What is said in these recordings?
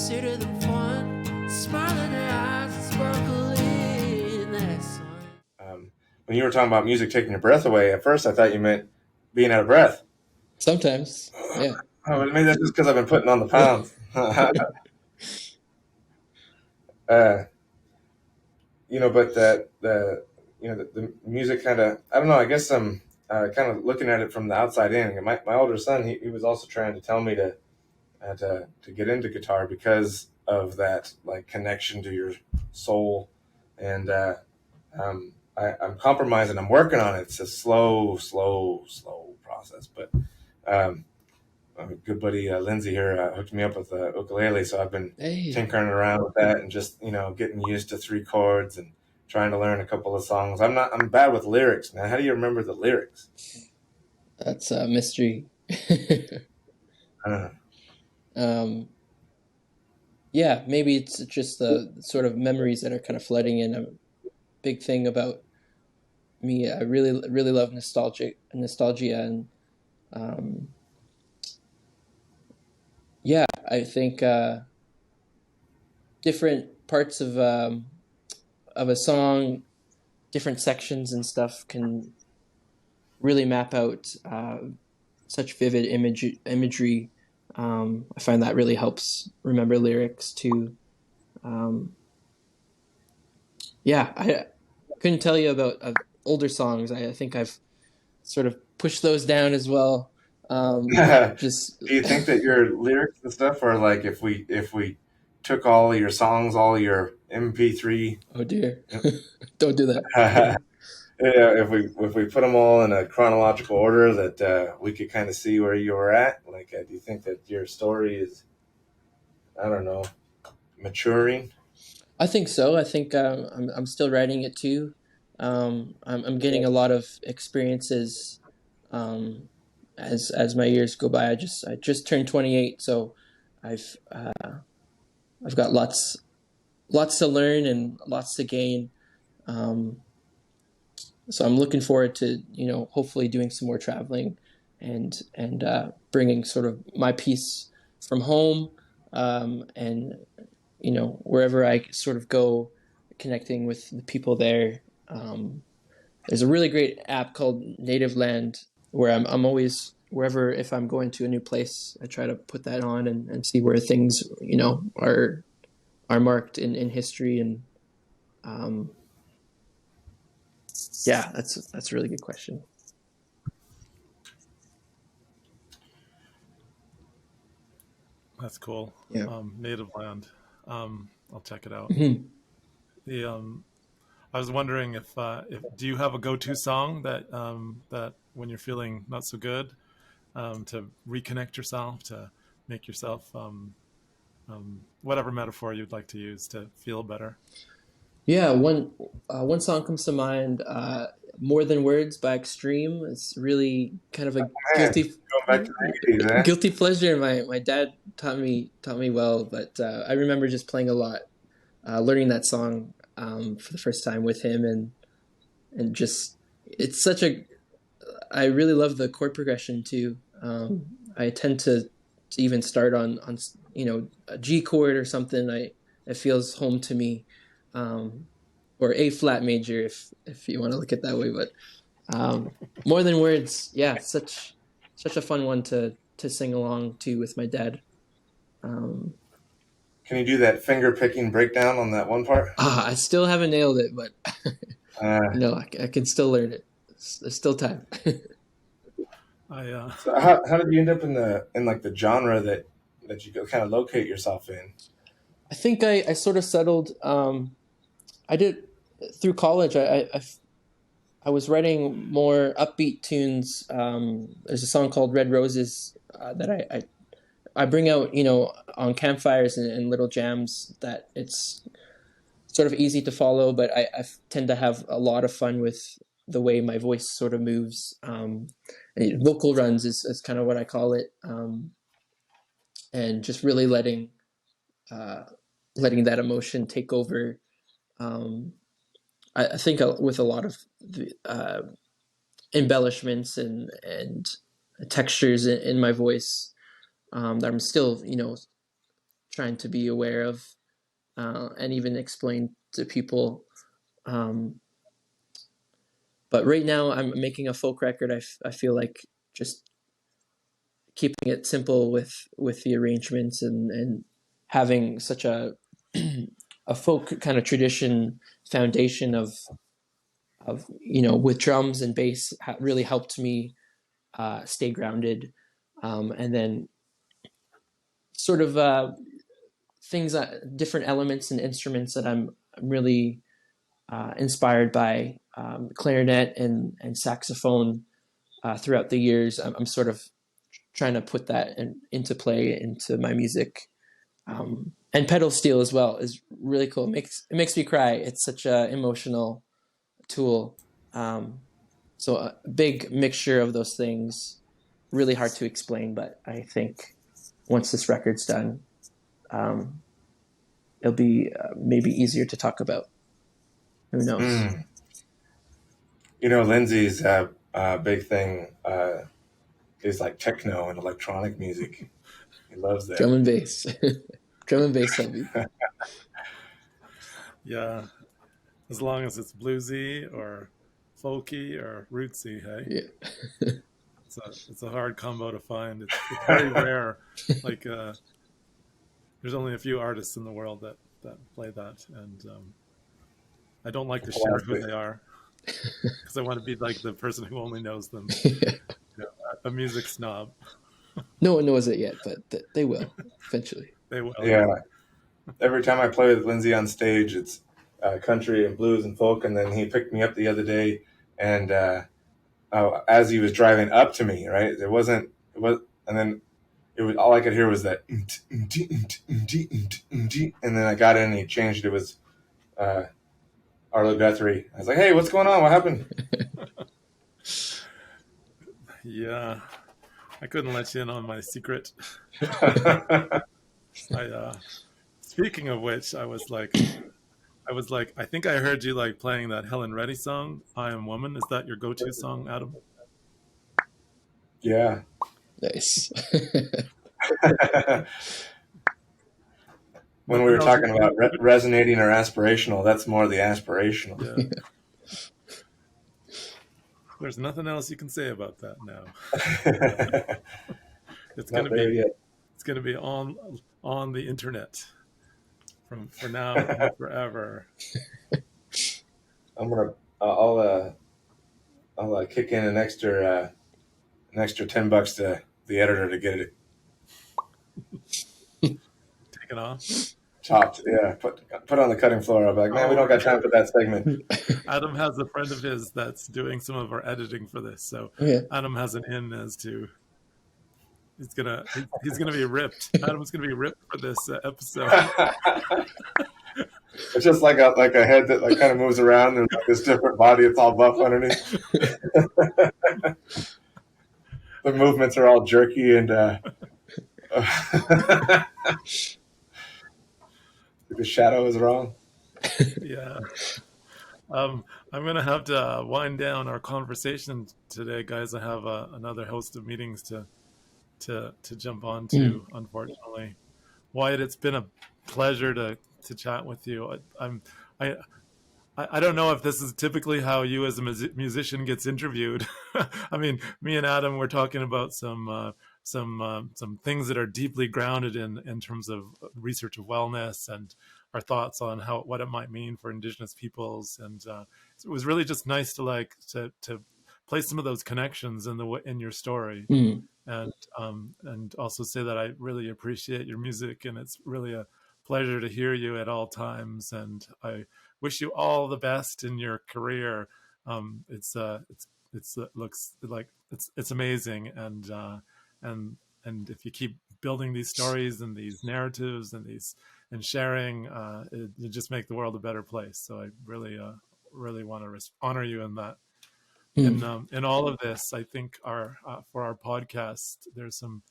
consider them fun. Smile in their eyes and sparkle in that sun. When you were talking about music taking your breath away, at first I thought you meant being out of breath. Sometimes, yeah. Oh, maybe that's just because I've been putting on the pounds. But the music kind of, I don't know, I guess I'm kind of looking at it from the outside in. My older son, he was also trying to tell me to get into guitar because of that like connection to your soul, and I'm compromising. I'm working on it. It's a slow process, but my good buddy Lindsay here hooked me up with a ukulele, so I've been tinkering around with that and just getting used to 3 chords and trying to learn a couple of songs. I'm bad with lyrics, man. How do you remember the lyrics? That's a mystery. Yeah, maybe it's just the sort of memories that are kind of flooding in. A big thing about me, I really love nostalgia, and yeah, I think different parts of a song, different sections and stuff can really map out such vivid imagery. I find that really helps remember lyrics too. Yeah, I couldn't tell you about older songs. I think I've sort of pushed those down as well. Just Do you think that your lyrics and stuff are like if we took all your songs, all your MP3? Oh dear, don't do that. Yeah, if we put them all in a chronological order, that we could kind of see where you were at. Like, do you think that your story is, I don't know, maturing? I think so. I think I'm still writing it too. I'm getting a lot of experiences as my years go by. I just turned 28, so I've got lots to learn and lots to gain. So I'm looking forward to hopefully doing some more traveling and bringing sort of my piece from home, and wherever I sort of go, connecting with the people there. There's a really great app called Native Land where I'm always, wherever, if I'm going to a new place, I try to put that on and see where things are marked in history. And yeah, that's a really good question. That's cool. Yeah. Native Land. I'll check it out. Mm-hmm. I was wondering if do you have a go-to song that that when you're feeling not so good, to reconnect yourself, to make yourself whatever metaphor you'd like to use to feel better? Yeah, one song comes to mind, "More Than Words" by Extreme. It's really kind of a Man, going back to the 80s, eh? guilty pleasure. My dad taught me well, but I remember just playing a lot, learning that song for the first time with him, and just it's such a. I really love the chord progression too. I tend to even start on a G chord or something. It feels home to me. Or A flat major, if you want to look at it that way. But More Than Words, yeah, such a fun one to sing along to with my dad. Can you do that finger picking breakdown on that one part? I still haven't nailed it, but no, I can still learn it. There's still time. So how did you end up in like the genre that you kind of locate yourself in? I think I sort of settled. I did through college. I was writing more upbeat tunes. There's a song called Red Roses that I bring out, on campfires and little jams, that it's sort of easy to follow, but I tend to have a lot of fun with the way my voice sort of moves. Vocal runs is kind of what I call it. And just really letting that emotion take over. I think with a lot of the, embellishments and textures in my voice, that I'm still, trying to be aware of, and even explain to people. But right now I'm making a folk record. I feel like just keeping it simple with the arrangements and having such a a folk kind of tradition foundation of with drums and bass really helped me stay grounded, and then sort of things different elements and instruments that I'm really inspired by, clarinet and saxophone throughout the years. I'm sort of trying to put that into play into my music. And pedal steel as well is really cool. It makes me cry. It's such an emotional tool. So a big mixture of those things, really hard to explain, but I think once this record's done, it'll be maybe easier to talk about. Who knows? Lindsay's big thing is like techno and electronic music. He loves that. Drum and bass. Drum and bass heavy. Yeah, as long as it's bluesy or folky or rootsy, hey? Yeah. It's a hard combo to find. It's very rare. Like there's only a few artists in the world that play that, and I don't like to share who they are because I want to be like the person who only knows them. A music snob. No one knows it yet, but they will eventually. They will. Yeah. Every time I play with Lindsay on stage, it's country and blues and folk. And then he picked me up the other day, and as he was driving up to me, right, and then it was all I could hear was that, and then I got in and he changed. It was Arlo Guthrie. I was like, "Hey, what's going on? What happened?" Yeah, I couldn't let you in on my secret. Speaking of which, I was like, I think I heard you like playing that Helen Reddy song, "I Am Woman." Is that your go-to song, Adam? Yeah. Nice. When we were talking about resonating or aspirational, that's more the aspirational. Yeah. There's nothing else you can say about that now. It's going to be on the internet for now and forever. I'll kick in an extra $10 to the editor to get it taken off, chopped. Yeah, put on the cutting floor. I'll be like, man, we don't got time for that segment. Adam has a friend of his that's doing some of our editing for this, so Adam has an in as to he's gonna be ripped. Adam's gonna be ripped for this episode. It's just like a head that like kind of moves around and like this different body. It's all buff underneath. The movements are all jerky and the shadow is wrong. Yeah. I'm gonna have to wind down our conversation today, guys. I have another host of meetings to jump on to, unfortunately. Wyatt, it's been a pleasure to chat with you. I don't know if this is typically how you as a musician gets interviewed. I mean, me and Adam were talking about some things that are deeply grounded in terms of research of wellness and our thoughts on what it might mean for Indigenous peoples, and it was really just nice to place some of those connections in your story, and also say that I really appreciate your music, and it's really a pleasure to hear you at all times, and I wish you all the best in your career. It looks like it's amazing, and if you keep building these stories and these narratives and sharing, you just make the world a better place. So I really want to honor you in that. In all of this, I think for our podcast, there's some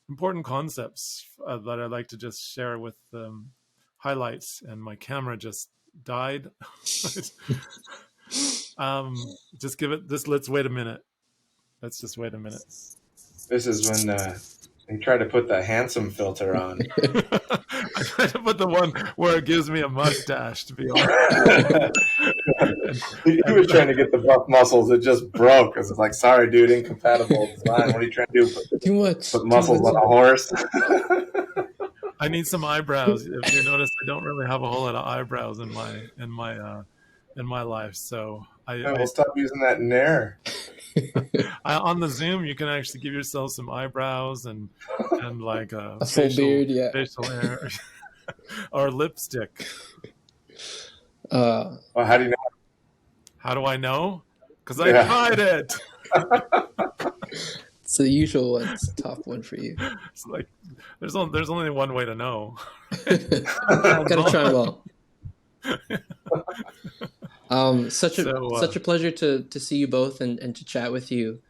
important concepts that I'd like to just share with highlights. And my camera just died. Just give it this. Let's wait a minute. Let's just wait a minute. This is when You tried to put the handsome filter on. I tried to put the one where it gives me a mustache, to be honest. He was trying to get the buff muscles. It just broke. It's like, sorry, dude, incompatible design. What are you trying to do? Too much. Put muscles on a horse? I need some eyebrows. If you notice, I don't really have a whole lot of eyebrows in my life. So We'll stop using that in there. on the Zoom, you can actually give yourself some eyebrows and like a full beard, facial hair, or lipstick. Well, how do you know? How do I know? Because I tried it. It's the usual one. It's the top one for you. It's like there's only one way to know. Gotta try them all. Such a pleasure to see you both and to chat with you.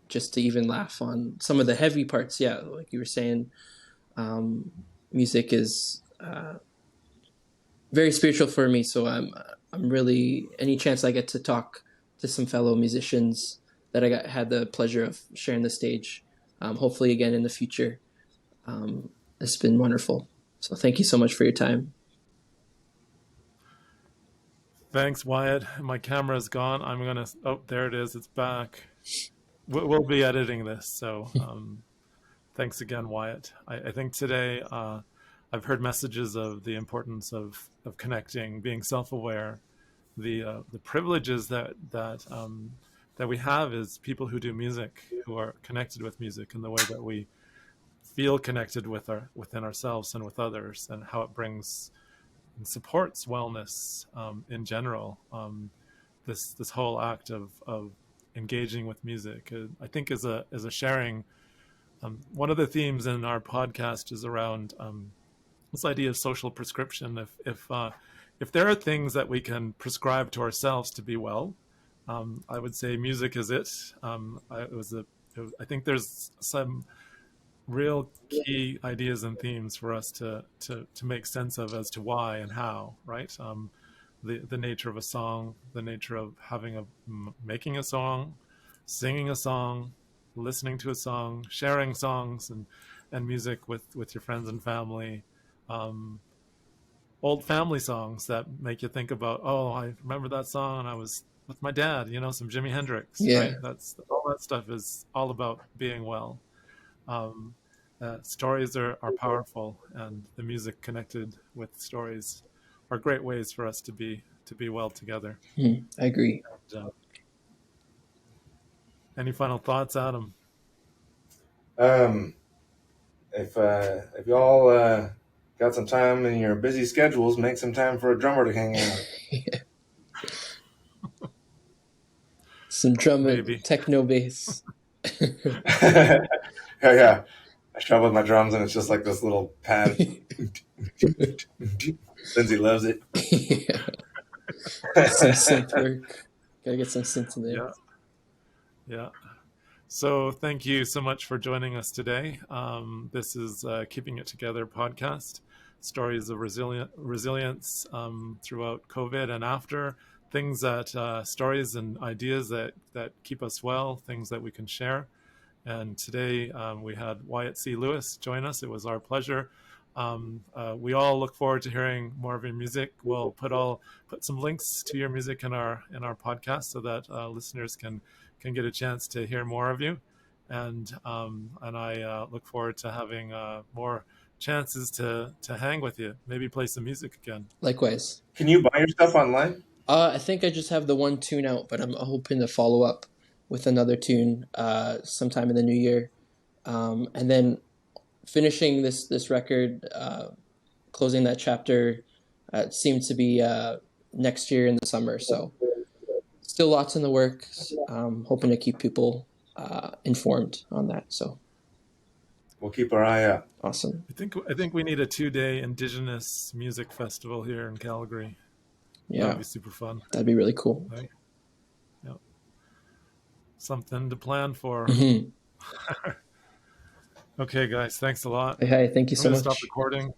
Just to even laugh on some of the heavy parts. Yeah, like you were saying, music is very spiritual for me. So I'm really, any chance I get to talk to some fellow musicians that I had the pleasure of sharing the stage, hopefully again in the future. It's been wonderful. So thank you so much for your time. Thanks, Wyatt. My camera's gone. I'm gonna. Oh, there it is. It's back. We'll be editing this. So thanks again, Wyatt. I think today I've heard messages of the importance of connecting, being self-aware, the privileges that we have as people who do music, who are connected with music, and the way that we feel connected within ourselves and with others, and how it brings and supports wellness in general. This whole act of engaging with music, I think, is a sharing. One of the themes in our podcast is around this idea of social prescription. If there are things that we can prescribe to ourselves to be well, I would say music is it. I think there's some real key ideas and themes for us to make sense of as to why and how, right? The nature of a song, the nature of making a song, singing a song, listening to a song, sharing songs and music with your friends and family. Old family songs that make you think about, oh, I remember that song and I was with my dad, some Jimi Hendrix, right? All that stuff is all about being well. Stories are powerful, and the music connected with stories are great ways for us to be well together. I agree. And, any final thoughts, Adam? If y'all got some time in your busy schedules, make some time for a drummer to hang out. Some drum and techno bass. Yeah. I struggle with my drums, and it's just like this little pad. Lindsay loves it. Some synth work. Gotta get some synth in there. Yeah. So thank you so much for joining us today. This is Keeping It Together podcast, stories of resilience throughout COVID and after, things stories and ideas that keep us well, things that we can share. And today we had Wyatt C. Lewis join us. It was our pleasure. We all look forward to hearing more of your music. We'll put some links to your music in our podcast so that listeners can get a chance to hear more of you. And I look forward to having more chances to hang with you. Maybe play some music again. Likewise. Can you buy your stuff online? I think I just have the one tune out, but I'm hoping to follow up with another tune sometime in the new year. And then finishing this record, closing that chapter, seems to be next year in the summer. So still lots in the works. Hoping to keep people informed on that. So we'll keep our eye out. Awesome. I think we need a 2-day Indigenous music festival here in Calgary. Yeah, that'd be super fun. That'd be really cool. Right? Yep. Something to plan for. Mm-hmm. Okay, guys, thanks a lot. Hey, thank you so much. Stop recording.